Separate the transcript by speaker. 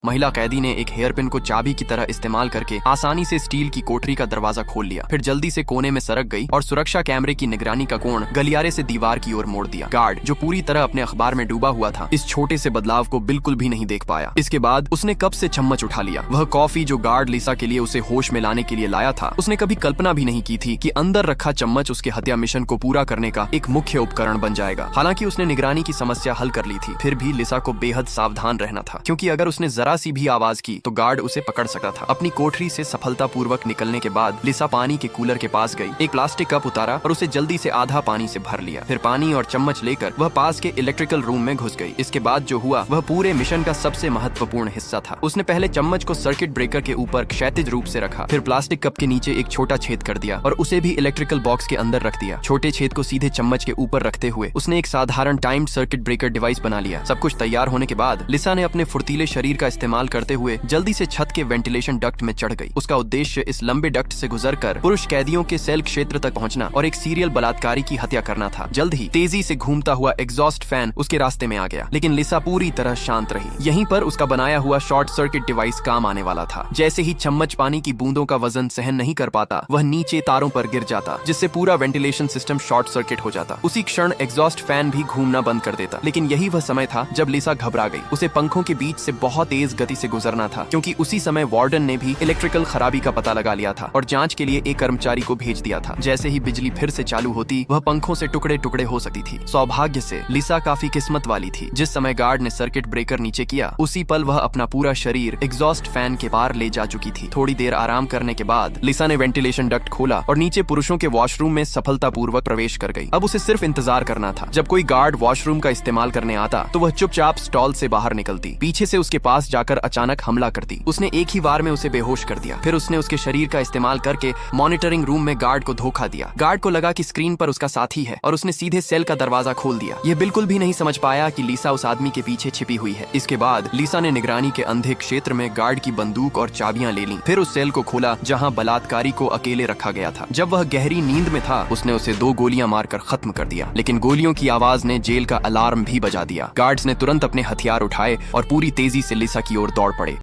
Speaker 1: महिला कैदी ने एक हेयरपिन को चाबी की तरह इस्तेमाल करके आसानी से स्टील की कोठरी का दरवाजा खोल लिया। फिर जल्दी से कोने में सरक गई और सुरक्षा कैमरे की निगरानी का कोण गलियारे से दीवार की ओर मोड़ दिया। गार्ड, जो पूरी तरह अपने अखबार में डूबा हुआ था, इस छोटे से बदलाव को बिल्कुल भी नहीं देख पाया। इसके बाद उसने कप से चम्मच उठा लिया। वह कॉफी जो गार्ड लिसा के लिए उसे होश में लाने के लिए लाया था, उसने कभी कल्पना भी नहीं की थी कि अंदर रखा चम्मच उसके हत्या मिशन को पूरा करने का एक मुख्य उपकरण बन जाएगा। हालांकि उसने निगरानी की समस्या हल कर ली थी, फिर भी लिसा को बेहद सावधान रहना था, क्योंकि अगर उसने जरा सी भी आवाज तो गार्ड उसे पकड़ सकता था। अपनी कोठरी से सफलतापूर्वक निकलने के बाद लिसा पानी के कूलर के पास गई, एक प्लास्टिक कप उतारा और उसे जल्दी से आधा पानी से भर लिया। फिर पानी और चम्मच लेकर वह पास के इलेक्ट्रिकल रूम में घुस गई। इसके बाद जो हुआ वह पूरे मिशन का सबसे महत्वपूर्ण हिस्सा था। उसने पहले चम्मच को सर्किट ब्रेकर के ऊपर क्षैतिज रूप से रखा, फिर प्लास्टिक कप के नीचे एक छोटा छेद कर दिया और उसे भी इलेक्ट्रिकल बॉक्स के अंदर रख दिया। छोटे छेद को सीधे चम्मच के ऊपर रखते हुए उसने एक साधारण टाइम्ड सर्किट ब्रेकर डिवाइस बना लिया। सब कुछ तैयार होने के बाद लिसा ने अपने फुर्तीले शरीर का इस्तेमाल करते हुए जल्दी से छत के वेंटिलेशन डक्ट में चढ़ गई। उसका उद्देश्य इस लंबे डक्ट से गुजरकर पुरुष कैदियों के सेल क्षेत्र तक पहुंचना और एक सीरियल बलात्कारी की हत्या करना था। जल्द ही तेजी से घूमता हुआ एग्जॉस्ट फैन उसके रास्ते में आ गया, लेकिन लिसा पूरी तरह शांत रही। यहीं पर उसका बनाया हुआ शॉर्ट सर्किट डिवाइस काम आने वाला था। जैसे ही चम्मच पानी की बूंदों का वजन सहन नहीं कर पाता, वह नीचे तारों पर गिर जाता, जिससे पूरा वेंटिलेशन सिस्टम शॉर्ट सर्किट हो जाता। उसी क्षण एग्जॉस्ट फैन भी घूमना बंद कर देता। लेकिन यही वह समय था जब लिसा घबरा गई। उसे पंखों के बीच से बहुत तेज गति से गुजरना था, क्योंकि उसी समय वार्डन ने भी इलेक्ट्रिकल खराबी का पता लगा लिया था और जांच के लिए एक कर्मचारी को भेज दिया था। जैसे ही बिजली फिर से चालू होती, वह पंखों से टुकड़े टुकड़े हो सकती थी। सौभाग्य से लिसा काफी किस्मत वाली थी। जिस समय गार्ड ने सर्किट ब्रेकर नीचे किया, उसी पल वह अपना पूरा शरीर एग्जॉस्ट फैन के पार ले जा चुकी थी। थोड़ी देर आराम करने के बाद लिसा ने वेंटिलेशन डक्ट खोला और नीचे पुरुषों के वॉशरूम में सफलतापूर्वक प्रवेश कर गई। अब उसे सिर्फ इंतजार करना था। जब कोई गार्ड वॉशरूम का इस्तेमाल करने आता, तो वह चुपचाप स्टॉल से बाहर निकलती, पीछे से उसके पास जाकर अचानक हमला करती। उसने एक ही बार में उसे बेहोश कर दिया। फिर उसने उसके शरीर का इस्तेमाल करके मॉनिटरिंग रूम में गार्ड को धोखा दिया। गार्ड को लगा कि स्क्रीन पर उसका साथी है और उसने सीधे सेल का दरवाजा खोल दिया। यह बिल्कुल भी नहीं समझ पाया कि लिसा उस आदमी के पीछे छिपी हुई है। इसके बाद लिसा ने निगरानी के अंधे क्षेत्र में गार्ड की बंदूक और चाबियां ले ली। फिर उस सेल को खोला जहां बलात्कारी को अकेले रखा गया था। जब वह गहरी नींद में था, उसने उसे 2 गोलियां मारकर खत्म कर दिया। लेकिन गोलियों की आवाज ने जेल का अलार्म भी बजा दिया। गार्ड्स ने तुरंत अपने हथियार उठाए और पूरी तेजी से लिसा की ओर दौड़ पड़े।